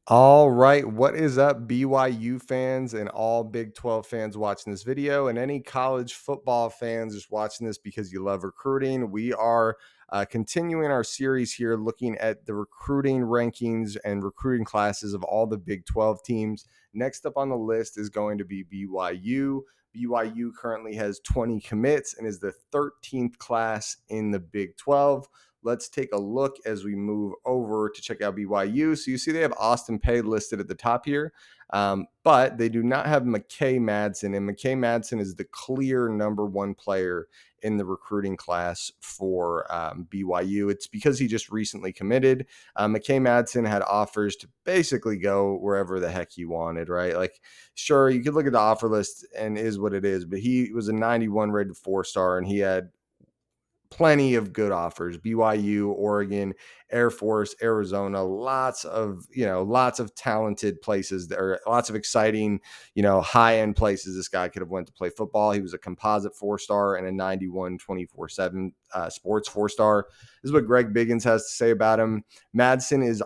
All right, what is up, BYU fans and all Big 12 fans watching this video, and any college football fans just watching this because you love recruiting? We are continuing our series here looking at the recruiting rankings and recruiting classes of all the Big 12 teams. Next up on the list is going to be BYU. BYU currently has 20 commits and is the 13th class in the Big 12. Let's take a look as we move over to check out BYU. So you see they have Austin Peay listed at the top here, but they do not have McKay Matson, and McKay Matson is the clear number one player in the recruiting class for BYU. It's because he just recently committed. McKay Matson had offers to basically go wherever the heck he wanted, right? Like, sure, you could look at the offer list and is what it is, but he was a 91 rated 4-star, and he had plenty of good offers: BYU, Oregon, Air Force, Arizona, lots of talented places. There are lots of exciting, high-end places this guy could have went to play football. He was a composite 4-star and a 91 24/7 sports 4-star. This is what Greg Biggins has to say about him. Madsen is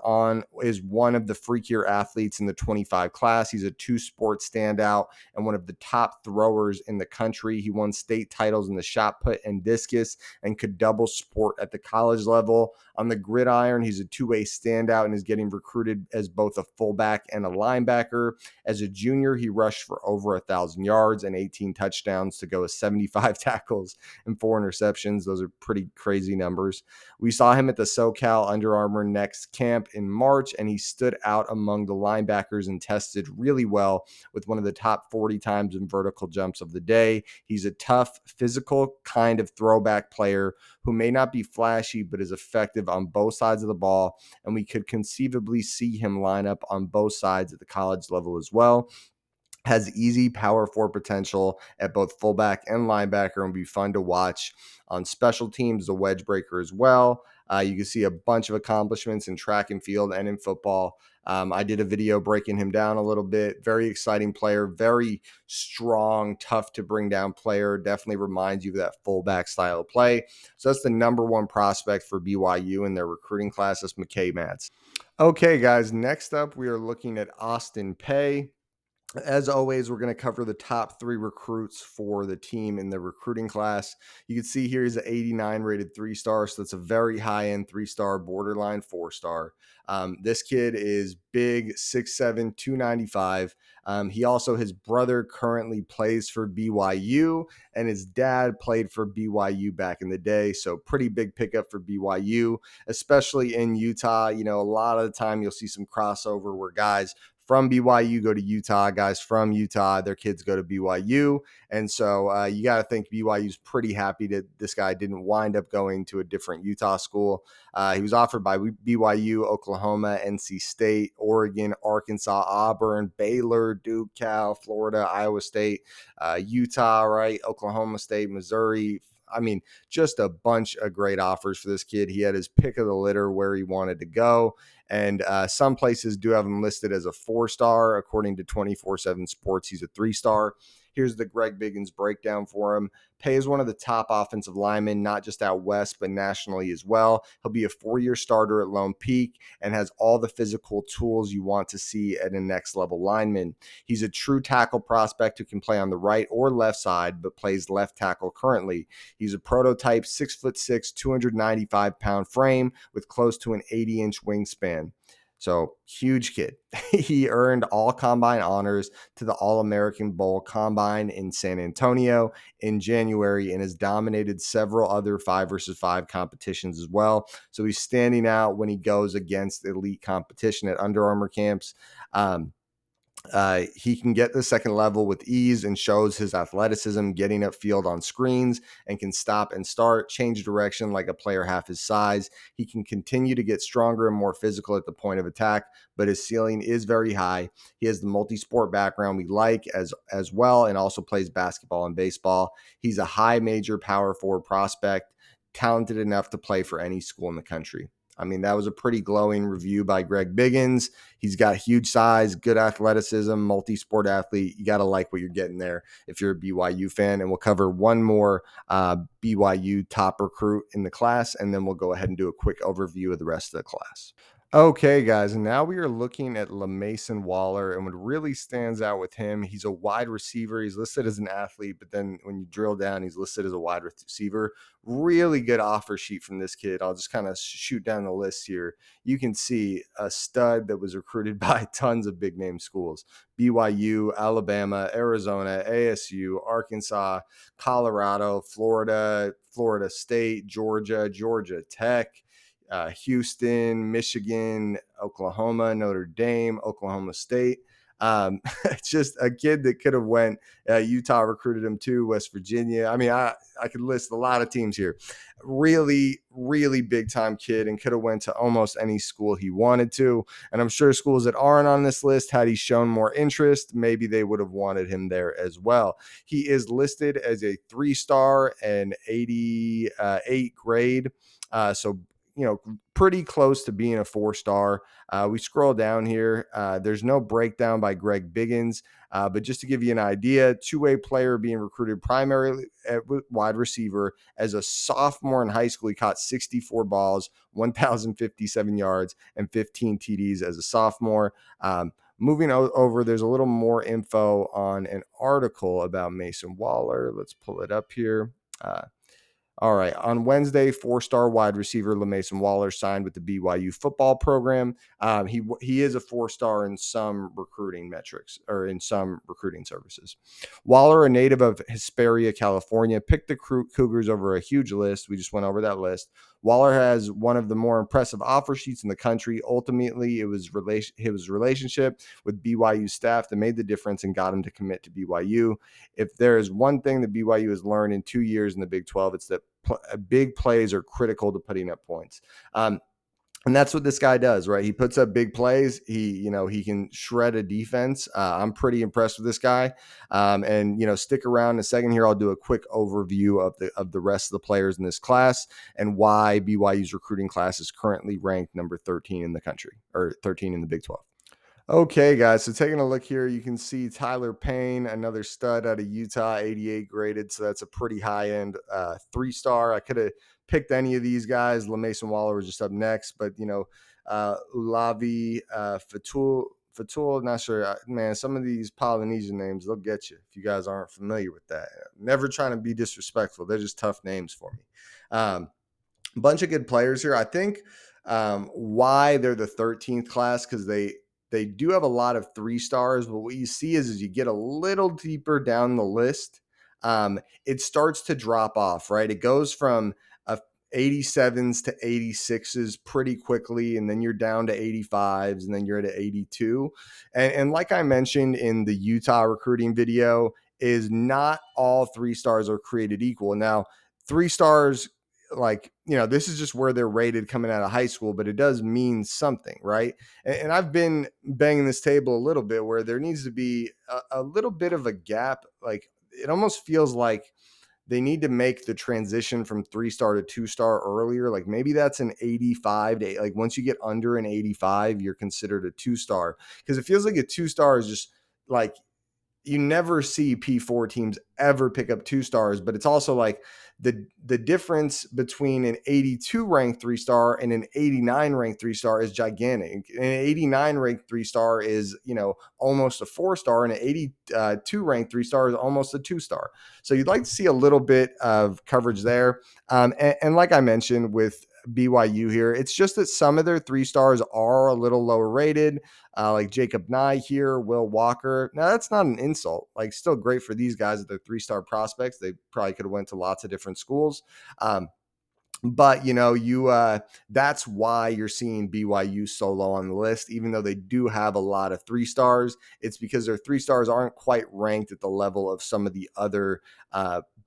one of the freakier athletes in the 25 class. He's a two-sport standout and one of the top throwers in the country. He won state titles in the shot put and discus and could double sport at the college level. On the gridiron, he's a two-way standout and is getting recruited as both a fullback and a linebacker. As a junior, he rushed for over 1,000 yards and 18 touchdowns to go with 75 tackles and 4 interceptions. Those are pretty crazy numbers. We saw him at the SoCal Under Armour Next camp in March, and he stood out among the linebackers and tested really well with one of the top 40 times in vertical jumps of the day. He's a tough, physical kind of throwback player who may not be flashy, but is effective on both sides of the ball, and we could conceivably see him line up on both sides at the college level as well. Has easy power forward potential at both fullback and linebacker and will be fun to watch on special teams, a wedge breaker as well. You can see a bunch of accomplishments in track and field and in football. I did a video breaking him down a little bit. Very exciting player, very strong, tough to bring down player. Definitely reminds you of that fullback style of play. So that's the number one prospect for BYU in their recruiting class. That's McKay Matson. Okay, guys, next up we are looking at Austin Peay. As always, we're going to cover the top 3 recruits for the team in the recruiting class. You can see here he's an 89 rated 3-star, so that's a very high-end 3-star, borderline 4-star. This kid is big, 6'7", 295. He also, his brother currently plays for BYU, and his dad played for BYU back in the day, so pretty big pickup for BYU, especially in Utah. A lot of the time you'll see some crossover where guys from BYU go to Utah, guys from Utah, their kids go to BYU. And so you got to think BYU's pretty happy that this guy didn't wind up going to a different Utah school. He was offered by BYU, Oklahoma, NC State, Oregon, Arkansas, Auburn, Baylor, Duke, Cal, Florida, Iowa State, Utah, right? Oklahoma State, Missouri. I mean, just a bunch of great offers for this kid. He had his pick of the litter where he wanted to go. And some places do have him listed as a 4-star. According to 24/7 Sports, he's a 3-star. Here's the Greg Biggins breakdown for him. Peay is one of the top offensive linemen, not just out west, but nationally as well. He'll be a 4-year starter at Lone Peak and has all the physical tools you want to see at a next-level lineman. He's a true tackle prospect who can play on the right or left side, but plays left tackle currently. He's a prototype 6'6", 295-pound frame with close to an 80-inch wingspan. So huge kid. He earned all combine honors to the All-American Bowl combine in San Antonio in January and has dominated several other 5-versus-5 competitions as well. So he's standing out when he goes against elite competition at Under Armour camps. He can get the second level with ease and shows his athleticism getting upfield on screens and can stop and start, change direction like a player half his size. He can continue to get stronger and more physical at the point of attack, but his ceiling is very high. He has the multi-sport background we like as well, and also plays basketball and baseball. He's a high major power forward prospect, talented enough to play for any school in the country. I mean, that was a pretty glowing review by Greg Biggins. He's got huge size, good athleticism, multi-sport athlete. You got to like what you're getting there if you're a BYU fan. And we'll cover one more BYU top recruit in the class, and then we'll go ahead and do a quick overview of the rest of the class. Okay, guys, and now we are looking at Lamason Waller, and what really stands out with him, he's a wide receiver. He's listed as an athlete, but then when you drill down, he's listed as a wide receiver. Really good offer sheet from this kid. I'll just kind of shoot down the list here. You can see a stud that was recruited by tons of big name schools: BYU, Alabama, Arizona, ASU, Arkansas, Colorado, Florida, Florida State, Georgia, Georgia Tech, Houston, Michigan, Oklahoma, Notre Dame, Oklahoma State. It's just a kid that could have went. Utah recruited him too. West Virginia. I mean, I could list a lot of teams here. Really, really big time kid, and could have went to almost any school he wanted to. And I'm sure schools that aren't on this list, had he shown more interest, maybe they would have wanted him there as well. He is listed as a 3-star and 88 grade. So pretty close to being a 4-star. We scroll down here. There's no breakdown by Greg Biggins, but just to give you an idea, two-way player being recruited primarily at wide receiver. As a sophomore in high school, he caught 64 balls, 1,057 yards, and 15 TDs as a sophomore. Moving over, there's a little more info on an article about Mason Waller. Let's pull it up here. All right. On Wednesday, 4-star wide receiver Lamason Waller signed with the BYU football program. He is a 4-star in some recruiting metrics, or in some recruiting services. Waller, a native of Hesperia, California, picked the Cougars over a huge list. We just went over that list. Waller has one of the more impressive offer sheets in the country. Ultimately, it was his relationship with BYU staff that made the difference and got him to commit to BYU. If there is one thing that BYU has learned in 2 years in the Big 12, it's that big plays are critical to putting up points. And that's what this guy does, right? He puts up big plays. He can shred a defense. I'm pretty impressed with this guy. And stick around in a second here. I'll do a quick overview of the rest of the players in this class and why BYU's recruiting class is currently ranked number 13 in the country, or 13 in the Big 12. Okay, guys. So taking a look here, you can see Tyler Payne, another stud out of Utah, 88 graded. So that's a pretty high end 3-star. I could have picked any of these guys. Lamason Waller was just up next, but Ulavi Fatul, not sure. Man, some of these Polynesian names, they'll get you if you guys aren't familiar with that. Never trying to be disrespectful. They're just tough names for me. Bunch of good players here. I think why they're the 13th class, because they do have a lot of 3-stars, but what you see is you get a little deeper down the list, it starts to drop off, right? It goes from 87s to 86s pretty quickly, and then you're down to 85s, and then you're at 82. And like I mentioned in the Utah recruiting video, is not all 3-stars are created equal. Now, 3-stars, this is just where they're rated coming out of high school, but it does mean something, right? And I've been banging this table a little bit where there needs to be a little bit of a gap. Like, it almost feels like they need to make the transition from 3-star to 2-star earlier. Like, maybe that's an 85 to, like, once you get under an 85, you're considered a 2-star, because it feels like a 2-star is just like, you never see P4 teams ever pick up 2-stars, but it's also like the difference between an 82 ranked 3-star and an 89 ranked 3-star is gigantic. An 89 ranked 3-star is, almost a 4-star, and an 82 ranked 3-star is almost a 2-star. So you'd like to see a little bit of coverage there. And like I mentioned with BYU here, it's just that some of their 3-stars are a little lower rated, like Jacob Nye here, Will Walker. Now, that's not an insult. Like, still great for these guys that they're 3-star prospects. They probably could have went to lots of different schools. But that's why you're seeing BYU so low on the list, even though they do have a lot of 3-stars. It's because their 3-stars aren't quite ranked at the level of some of the other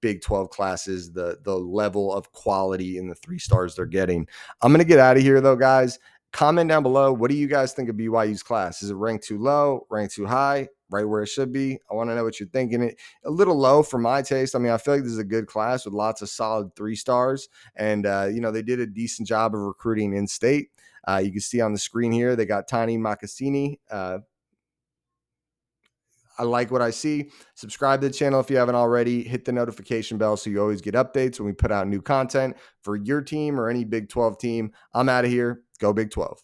Big 12 classes, the level of quality in the 3-stars they're getting. I'm going to get out of here, though, guys. Comment down below. What do you guys think of BYU's class? Is it ranked too low, ranked too high, right where it should be? I want to know what you're thinking. It a little low for my taste. I mean, I feel like this is a good class with lots of solid 3-stars. And, they did a decent job of recruiting in state. You can see on the screen here, they got Tiny Makassini. I like what I see. Subscribe to the channel if you haven't already. Hit the notification bell so you always get updates when we put out new content for your team or any Big 12 team. I'm out of here. Go Big 12.